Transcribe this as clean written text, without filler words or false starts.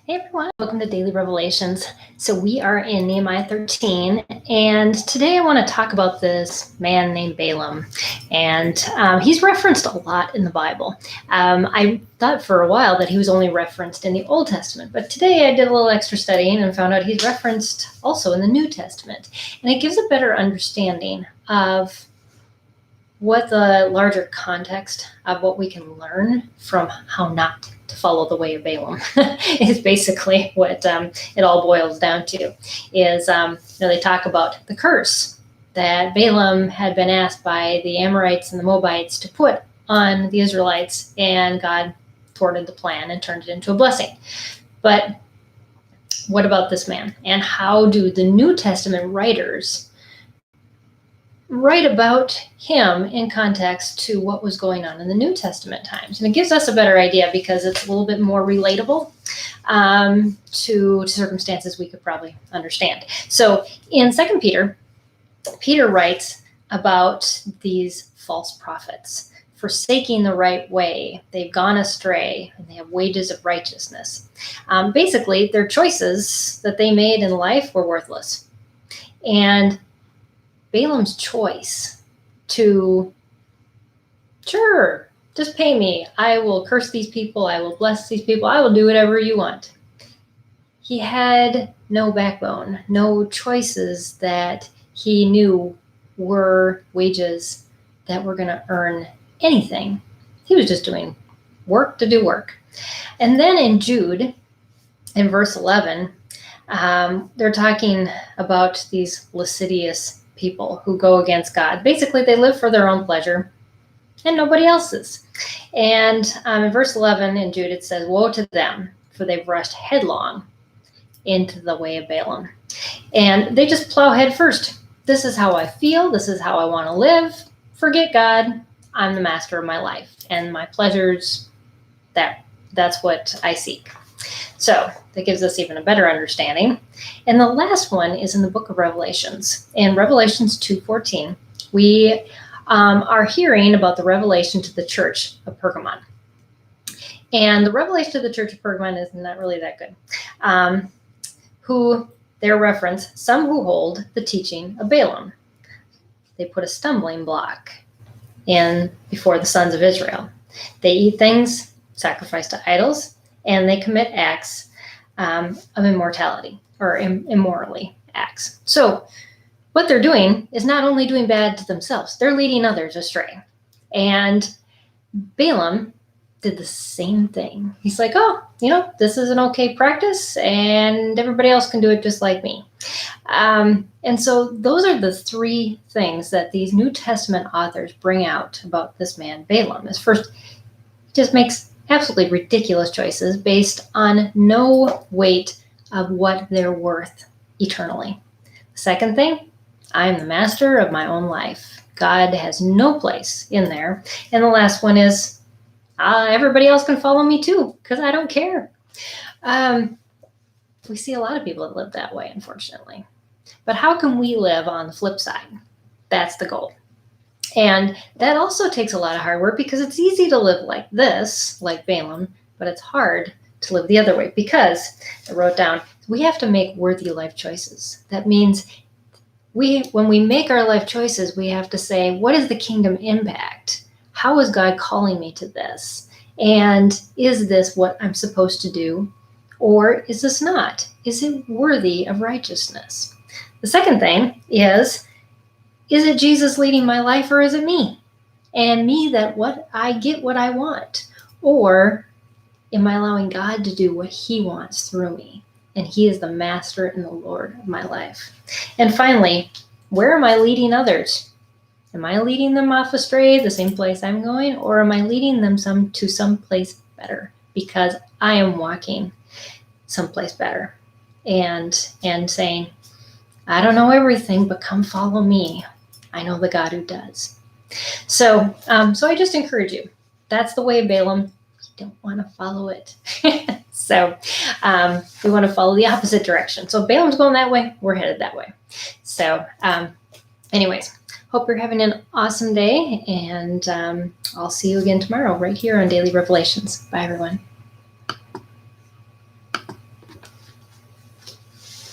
Hey everyone, welcome to Daily Revelations. So we are in Nehemiah 13, and today I want to talk about this man named Balaam. And he's referenced a lot in the Bible. I thought for a while that he was only referenced in the Old Testament, but today I did a little extra studying and found out he's referenced also in the New Testament. And it gives a better understanding of what the larger context of what we can learn from how not to follow the way of Balaam is basically what it all boils down to. Is they talk about the curse that Balaam had been asked by the Amorites and the Moabites to put on the Israelites, and God thwarted the plan and turned it into a blessing. But what about this man? And how do the New Testament writers write about him in context to what was going on in the New Testament times? And it gives us a better idea because it's a little bit more relatable to circumstances we could probably understand. So in 2 Peter, Peter writes about these false prophets forsaking the right way. They've gone astray, and they have wages of righteousness. Basically, their choices that they made in life were worthless. And Balaam's choice to, sure, just pay me. I will curse these people. I will bless these people. I will do whatever you want. He had no backbone, no choices that he knew were wages that were going to earn anything. He was just doing work to do work. And then in Jude, in verse 11, they're talking about these lascivious people who go against God. Basically, they live for their own pleasure and nobody else's. And in verse 11 in Jude, it says, "Woe to them, for they've rushed headlong into the way of Balaam." And they just plow head first. This is how I feel. This is how I want to live. Forget God. I'm the master of my life. And my pleasures, that's what I seek. So that gives us even a better understanding. And the last one is in the book of Revelations. In Revelations 2:14, we are hearing about the revelation to the church of Pergamon. And the revelation to the church of Pergamon is not really that good. Who their reference, some who hold the teaching of Balaam. They put a stumbling block in before the sons of Israel. They eat things sacrificed to idols, and they commit acts of immortality or immorally acts. So what they're doing is not only doing bad to themselves, they're leading others astray. And Balaam did the same thing. He's like, oh, this is an okay practice and everybody else can do it just like me. And so those are the three things that these New Testament authors bring out about this man, Balaam. Is first, he just makes absolutely ridiculous choices based on no weight of what they're worth eternally. The second thing, I am the master of my own life. God has no place in there. And the last one is, everybody else can follow me too, because I don't care. We see a lot of people that live that way, unfortunately. But how can we live on the flip side? That's the goal. And that also takes a lot of hard work because it's easy to live like this, like Balaam, but it's hard to live the other way because, I wrote down, we have to make worthy life choices. That means when we make our life choices, we have to say, what is the kingdom impact? How is God calling me to this? And is this what I'm supposed to do? Or is this not? Is it worthy of righteousness? The second thing is it Jesus leading my life or is it me? And me that what I get what I want? Or am I allowing God to do what he wants through me? And he is the master and the Lord of my life. And finally, where am I leading others? Am I leading them off astray, the same place I'm going? Or am I leading them to someplace better? Because I am walking someplace better. And saying, I don't know everything, but come follow me. I know the God who does. So I just encourage you. That's the way of Balaam. You don't want to follow it. So we want to follow the opposite direction. So Balaam's going that way. We're headed that way. So anyways, hope you're having an awesome day. And I'll see you again tomorrow right here on Daily Revelations. Bye, everyone.